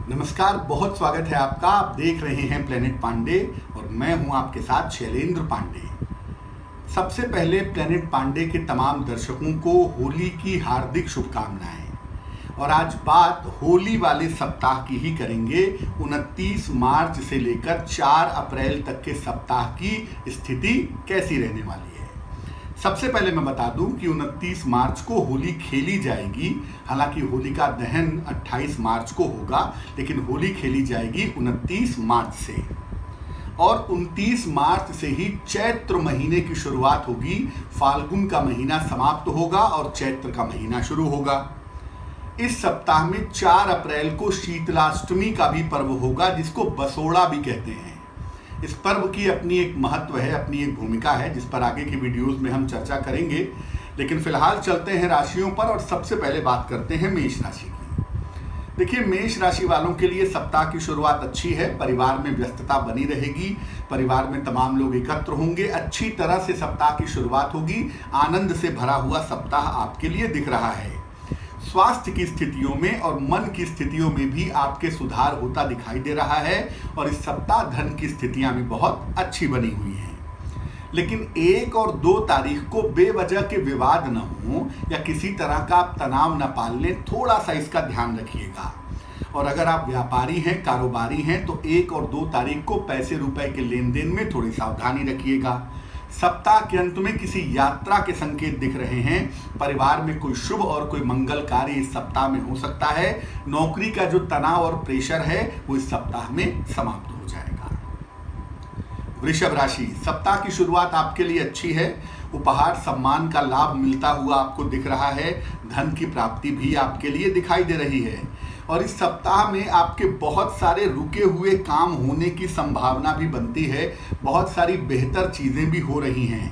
नमस्कार, बहुत स्वागत है आपका। आप देख रहे हैं प्लेनेट पांडे और मैं हूं आपके साथ शैलेंद्र पांडे। सबसे पहले प्लेनेट पांडे के तमाम दर्शकों को होली की हार्दिक शुभकामनाएं। और आज बात होली वाले सप्ताह की ही करेंगे। 29 मार्च से लेकर 4 अप्रैल तक के सप्ताह की स्थिति कैसी रहने वाली है। सबसे पहले मैं बता दूं कि 29 मार्च को होली खेली जाएगी। हालांकि होली का दहन 28 मार्च को होगा, लेकिन होली खेली जाएगी 29 मार्च से। और 29 मार्च से ही चैत्र महीने की शुरुआत होगी। फाल्गुन का महीना समाप्त होगा और चैत्र का महीना शुरू होगा। इस सप्ताह में 4 अप्रैल को शीतलाष्टमी का भी पर्व होगा, जिसको बसोड़ा भी कहते हैं। इस पर्व की अपनी एक महत्व है, अपनी एक भूमिका है, जिस पर आगे की वीडियोस में हम चर्चा करेंगे। लेकिन फिलहाल चलते हैं राशियों पर और सबसे पहले बात करते हैं मेष राशि की। देखिए, मेष राशि वालों के लिए सप्ताह की शुरुआत अच्छी है। परिवार में व्यस्तता बनी रहेगी, परिवार में तमाम लोग एकत्र होंगे, अच्छी तरह से सप्ताह की शुरुआत होगी। आनंद से भरा हुआ सप्ताह आपके लिए दिख रहा है। स्वास्थ्य की स्थितियों में और मन की स्थितियों में भी आपके सुधार होता दिखाई दे रहा है। और इस सप्ताह धन की स्थितियां भी बहुत अच्छी बनी हुई हैं। लेकिन 1 और 2 तारीख को बेवजह के विवाद न हो या किसी तरह का आप तनाव न पाल लें, थोड़ा सा इसका ध्यान रखिएगा। और अगर आप व्यापारी हैं, कारोबारी हैं, तो 1 और 2 तारीख को पैसे रुपए के लेन देन में थोड़ी सावधानी रखिएगा। सप्ताह के अंत में किसी यात्रा के संकेत दिख रहे हैं। परिवार में कोई शुभ और कोई मंगल कार्य इस सप्ताह में हो सकता है। नौकरी का जो तनाव और प्रेशर है वो इस सप्ताह में समाप्त हो जाएगा। वृषभ राशि, सप्ताह की शुरुआत आपके लिए अच्छी है। उपहार सम्मान का लाभ मिलता हुआ आपको दिख रहा है। धन की प्राप्ति भी आपके लिए दिखाई दे रही है। और इस सप्ताह में आपके बहुत सारे रुके हुए काम होने की संभावना भी बनती है। बहुत सारी बेहतर चीजें भी हो रही हैं।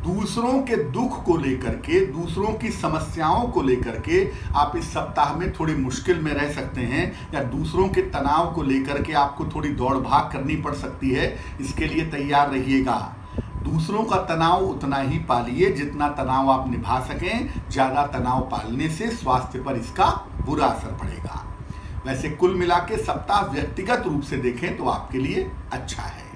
दूसरों के दुख को लेकर के, दूसरों की समस्याओं को लेकर के आप इस सप्ताह में थोड़ी मुश्किल में रह सकते हैं, या दूसरों के तनाव को लेकर के आपको थोड़ी दौड़ भाग करनी पड़ सकती है। इसके लिए तैयार रहिएगा। दूसरों का तनाव उतना ही पालिए जितना तनाव आप निभा सकें। ज्यादा तनाव पालने से स्वास्थ्य पर इसका बुरा असर पड़ेगा। वैसे कुल मिला के सप्ताह व्यक्तिगत रूप से देखें तो आपके लिए अच्छा है।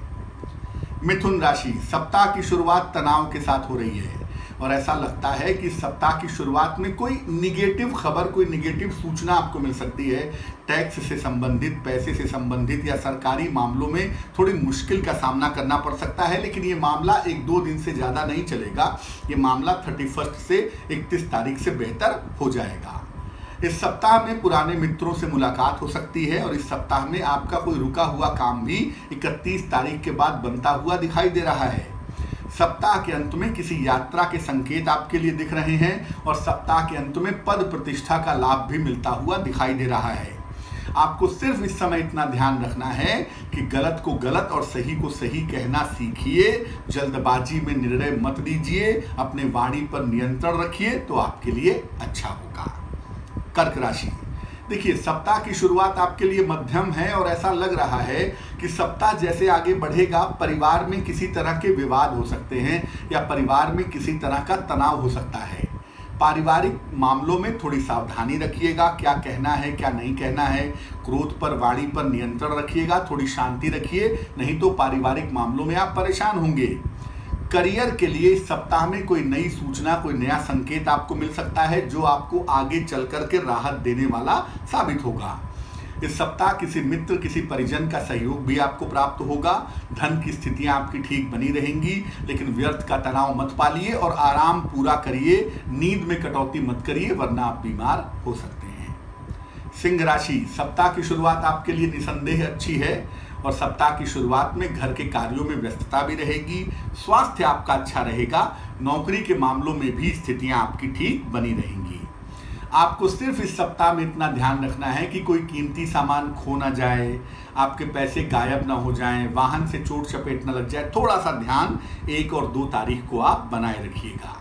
मिथुन राशि, सप्ताह की शुरुआत तनाव के साथ हो रही है। और ऐसा लगता है कि सप्ताह की शुरुआत में कोई निगेटिव खबर, कोई निगेटिव सूचना आपको मिल सकती है। टैक्स से संबंधित, पैसे से संबंधित या सरकारी मामलों में थोड़ी मुश्किल का सामना करना पड़ सकता है। लेकिन ये मामला 1-2 दिन से ज़्यादा नहीं चलेगा। ये मामला 31 से 31 तारीख से बेहतर हो जाएगा। इस सप्ताह में पुराने मित्रों से मुलाकात हो सकती है। और इस सप्ताह में आपका कोई रुका हुआ काम भी 31 तारीख के बाद बनता हुआ दिखाई दे रहा है। सप्ताह के अंत में किसी यात्रा के संकेत आपके लिए दिख रहे हैं। और सप्ताह के अंत में पद प्रतिष्ठा का लाभ भी मिलता हुआ दिखाई दे रहा है। आपको सिर्फ इस समय इतना ध्यान रखना है कि गलत को गलत और सही को सही कहना सीखिए। जल्दबाजी में निर्णय मत लीजिए। अपने वाणी पर नियंत्रण रखिए तो आपके लिए अच्छा होगा। कर्क राशि, देखिए, सप्ताह की शुरुआत आपके लिए मध्यम है। और ऐसा लग रहा है कि सप्ताह जैसे आगे बढ़ेगा, परिवार में किसी तरह के विवाद हो सकते हैं या परिवार में किसी तरह का तनाव हो सकता है। पारिवारिक मामलों में थोड़ी सावधानी रखिएगा। क्या कहना है, क्या नहीं कहना है। क्रोध पर, वाणी पर नियंत्रण रखिएगा। थोड़ी शांति रखिए, नहीं तो पारिवारिक मामलों में आप परेशान होंगे। करियर के लिए इस सप्ताह में कोई नई सूचना, कोई नया संकेत आपको मिल सकता है, जो आपको आगे चल कर के राहत देने वाला साबित होगा। इस सप्ताह किसी मित्र, किसी परिजन का सहयोग भी आपको प्राप्त होगा। धन की स्थितियां आपकी ठीक बनी रहेंगी। लेकिन व्यर्थ का तनाव मत पालिए और आराम पूरा करिए। नींद में कटौती मत करिए, वरना आप बीमार हो सकते हैं। सिंह राशि, सप्ताह की शुरुआत आपके लिए निसंदेह अच्छी है। और सप्ताह की शुरुआत में घर के कार्यों में व्यस्तता भी रहेगी। स्वास्थ्य आपका अच्छा रहेगा। नौकरी के मामलों में भी स्थितियां आपकी ठीक बनी रहेंगी। आपको सिर्फ इस सप्ताह में इतना ध्यान रखना है कि कोई कीमती सामान खो ना जाए, आपके पैसे गायब ना हो जाएं, वाहन से चोट चपेट न लग जाए। थोड़ा सा ध्यान 1 और 2 तारीख को आप बनाए रखिएगा।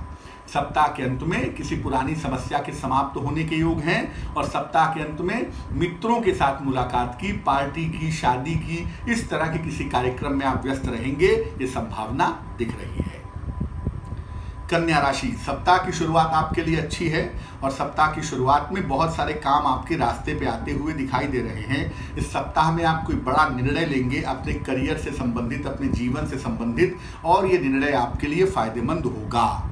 सप्ताह के अंत में किसी पुरानी समस्या के समाप्त होने के योग हैं। और सप्ताह के अंत में मित्रों के साथ मुलाकात की, पार्टी की, शादी की, इस तरह के किसी कार्यक्रम में आप व्यस्त रहेंगे, ये संभावना दिख रही है। कन्या राशि, सप्ताह की शुरुआत आपके लिए अच्छी है और सप्ताह की शुरुआत में बहुत सारे काम आपके रास्ते पे आते हुए दिखाई दे रहे हैं। इस सप्ताह में आप कोई बड़ा निर्णय लेंगे अपने करियर से संबंधित, अपने जीवन से संबंधित, और ये निर्णय आपके लिए फायदेमंद होगा।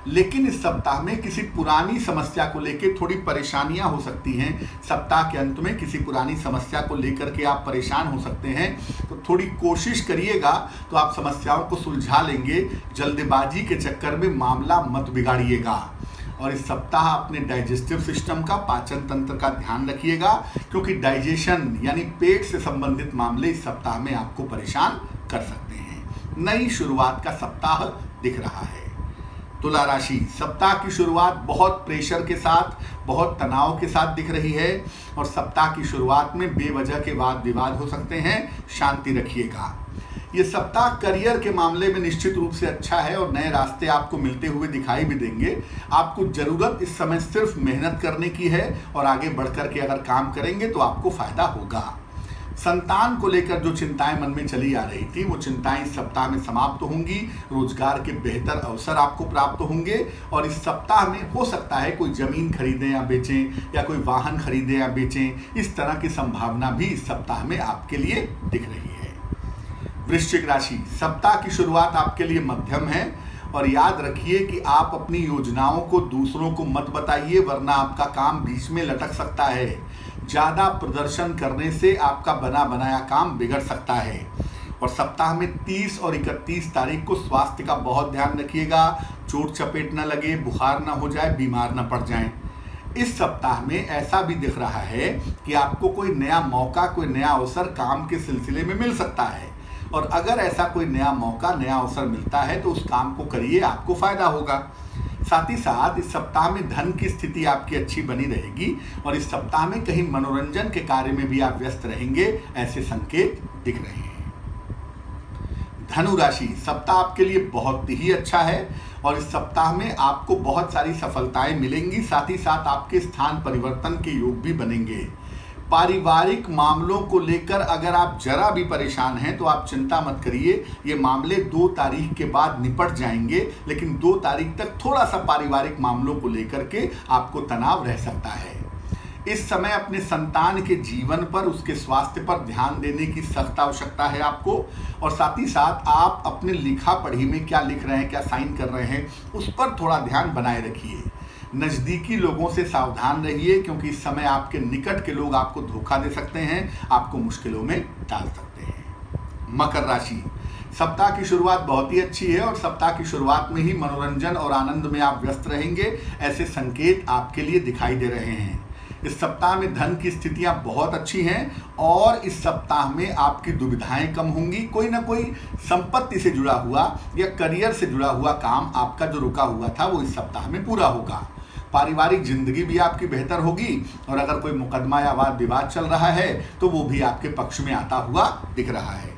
लेकिन इस सप्ताह में किसी पुरानी समस्या को लेकर थोड़ी परेशानियां हो सकती हैं। सप्ताह के अंत में किसी पुरानी समस्या को लेकर के आप परेशान हो सकते हैं, तो थोड़ी कोशिश करिएगा तो आप समस्याओं को सुलझा लेंगे। जल्दबाजी के चक्कर में मामला मत बिगाड़िएगा। और इस सप्ताह अपने डाइजेस्टिव सिस्टम का, पाचन तंत्र का ध्यान रखिएगा, क्योंकि डाइजेशन यानी पेट से संबंधित मामले इस सप्ताह में आपको परेशान कर सकते हैं। नई शुरुआत का सप्ताह दिख रहा है। तुला राशि, सप्ताह की शुरुआत बहुत प्रेशर के साथ, बहुत तनाव के साथ दिख रही है और सप्ताह की शुरुआत में बेवजह के वाद विवाद हो सकते हैं। शांति रखिएगा। ये सप्ताह करियर के मामले में निश्चित रूप से अच्छा है और नए रास्ते आपको मिलते हुए दिखाई भी देंगे। आपको जरूरत इस समय सिर्फ मेहनत करने की है और आगे बढ़कर के अगर काम करेंगे तो आपको फायदा होगा। संतान को लेकर जो चिंताएं मन में चली आ रही थी, वो चिंताएं इस सप्ताह में समाप्त होंगी। रोजगार के बेहतर अवसर आपको प्राप्त होंगे और इस सप्ताह में हो सकता है कोई जमीन खरीदें या बेचें या कोई वाहन खरीदें या बेचें। इस तरह की संभावना भी इस सप्ताह में आपके लिए दिख रही है। वृश्चिक राशि, सप्ताह की शुरुआत आपके लिए मध्यम है और याद रखिए कि आप अपनी योजनाओं को दूसरों को मत बताइए, वरना आपका काम बीच में लटक सकता है। ज़्यादा प्रदर्शन करने से आपका बना बनाया काम बिगड़ सकता है। और सप्ताह में 30 और 31 तारीख को स्वास्थ्य का बहुत ध्यान रखिएगा। चोट चपेट न लगे, बुखार न हो जाए, बीमार न पड़ जाएं। इस सप्ताह में ऐसा भी दिख रहा है कि आपको कोई नया मौका, कोई नया अवसर काम के सिलसिले में मिल सकता है और अगर ऐसा कोई नया मौका, नया अवसर मिलता है तो उस काम को करिए, आपको फायदा होगा। साथ ही साथ इस सप्ताह में धन की स्थिति आपकी अच्छी बनी रहेगी और इस सप्ताह में कहीं मनोरंजन के कार्य में भी आप व्यस्त रहेंगे, ऐसे संकेत दिख रहे हैं। धनु राशि, सप्ताह आपके लिए बहुत ही अच्छा है और इस सप्ताह में आपको बहुत सारी सफलताएं मिलेंगी। साथ ही साथ आपके स्थान परिवर्तन के योग भी बनेंगे। पारिवारिक मामलों को लेकर अगर आप जरा भी परेशान हैं तो आप चिंता मत करिए, ये मामले 2 तारीख के बाद निपट जाएंगे। लेकिन 2 तारीख तक थोड़ा सा पारिवारिक मामलों को लेकर के आपको तनाव रह सकता है। इस समय अपने संतान के जीवन पर, उसके स्वास्थ्य पर ध्यान देने की सख्त आवश्यकता है आपको। और साथ ही साथ आप अपने लिखा पढ़ी में क्या लिख रहे हैं, क्या साइन कर रहे हैं, उस पर थोड़ा ध्यान बनाए रखिए। नज़दीकी लोगों से सावधान रहिए, क्योंकि इस समय आपके निकट के लोग आपको धोखा दे सकते हैं, आपको मुश्किलों में डाल सकते हैं। मकर राशि, सप्ताह की शुरुआत बहुत ही अच्छी है और सप्ताह की शुरुआत में ही मनोरंजन और आनंद में आप व्यस्त रहेंगे, ऐसे संकेत आपके लिए दिखाई दे रहे हैं। इस सप्ताह में धन की स्थितियां बहुत अच्छी हैं और इस सप्ताह में आपकी दुविधाएं कम होंगी। कोई ना कोई संपत्ति से जुड़ा हुआ या करियर से जुड़ा हुआ काम आपका जो रुका हुआ था वो इस सप्ताह में पूरा होगा। पारिवारिक जिंदगी भी आपकी बेहतर होगी और अगर कोई मुकदमा या वाद विवाद चल रहा है तो वो भी आपके पक्ष में आता हुआ दिख रहा है।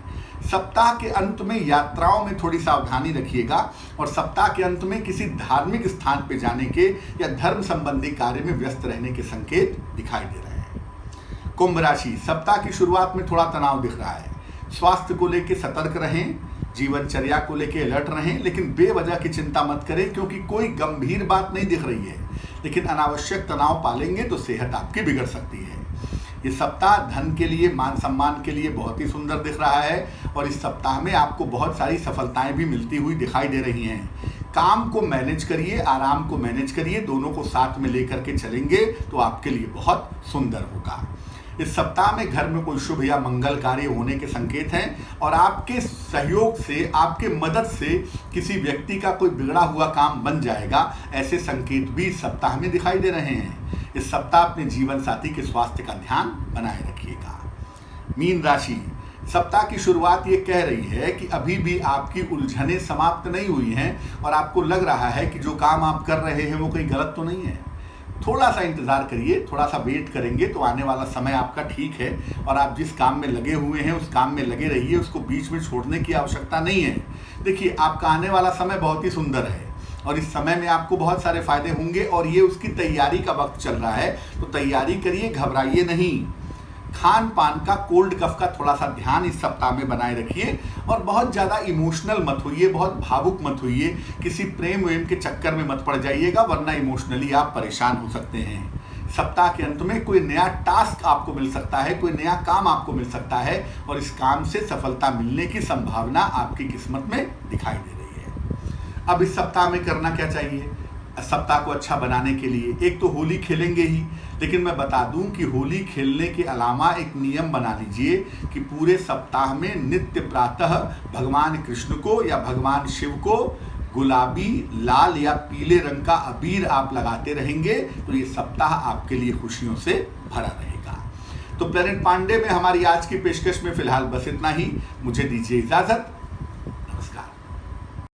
सप्ताह के अंत में यात्राओं में थोड़ी सावधानी रखिएगा और सप्ताह के अंत में किसी धार्मिक स्थान पर जाने के या धर्म संबंधी कार्य में व्यस्त रहने के संकेत दिखाई दे रहे हैं। कुंभ राशि, सप्ताह की शुरुआत में थोड़ा तनाव दिख रहा है। स्वास्थ्य को लेकर सतर्क रहें, जीवनचर्या को लेकर अलर्ट रहें, लेकिन बेवजह की चिंता मत करें, क्योंकि कोई गंभीर बात नहीं दिख रही है। लेकिन अनावश्यक तनाव पालेंगे तो सेहत आपकी बिगड़ सकती है। ये सप्ताह धन के लिए, मान सम्मान के लिए बहुत ही सुंदर दिख रहा है और इस सप्ताह में आपको बहुत सारी सफलताएं भी मिलती हुई दिखाई दे रही हैं। काम को मैनेज करिए, आराम को मैनेज करिए, दोनों को साथ में लेकर के चलेंगे तो आपके लिए बहुत सुंदर होगा। इस सप्ताह में घर में कोई शुभ या मंगल कार्य होने के संकेत हैं और आपके सहयोग से, आपके मदद से किसी व्यक्ति का कोई बिगड़ा हुआ काम बन जाएगा, ऐसे संकेत भी इस सप्ताह में दिखाई दे रहे हैं। इस सप्ताह अपने जीवन साथी के स्वास्थ्य का ध्यान बनाए रखिएगा। मीन राशि, सप्ताह की शुरुआत ये कह रही है कि अभी भी आपकी उलझनें समाप्त नहीं हुई हैं और आपको लग रहा है कि जो काम आप कर रहे हैं वो कहीं गलत तो नहीं है। थोड़ा सा इंतज़ार करिए, थोड़ा सा वेट करेंगे तो आने वाला समय आपका ठीक है और आप जिस काम में लगे हुए हैं उस काम में लगे रहिए, उसको बीच में छोड़ने की आवश्यकता नहीं है। देखिए, आपका आने वाला समय बहुत ही सुंदर है और इस समय में आपको बहुत सारे फायदे होंगे और ये उसकी तैयारी का वक्त चल रहा है, तो तैयारी करिए, घबराइए नहीं। खान पान का, कोल्ड कफ का थोड़ा सा ध्यान इस सप्ताह में बनाए रखिए और बहुत ज़्यादा इमोशनल मत होइए, बहुत भावुक मत होइए, किसी प्रेम वेम के चक्कर में मत पड़ जाइएगा, वरना इमोशनली आप परेशान हो सकते हैं। सप्ताह के अंत में कोई नया टास्क आपको मिल सकता है, कोई नया काम आपको मिल सकता है और इस काम से सफलता मिलने की संभावना आपकी किस्मत में दिखाई दे रही है। अब इस सप्ताह में करना क्या चाहिए सप्ताह को अच्छा बनाने के लिए? एक तो होली खेलेंगे ही, लेकिन मैं बता दूं कि होली खेलने के अलावा एक नियम बना लीजिए कि पूरे सप्ताह में नित्य प्रातः भगवान कृष्ण को या भगवान शिव को गुलाबी, लाल या पीले रंग का अबीर आप लगाते रहेंगे तो ये सप्ताह आपके लिए खुशियों से भरा रहेगा। तो प्लेनेट पांडे में हमारी आज की पेशकश में फिलहाल बस इतना ही। मुझे दीजिए इजाजत।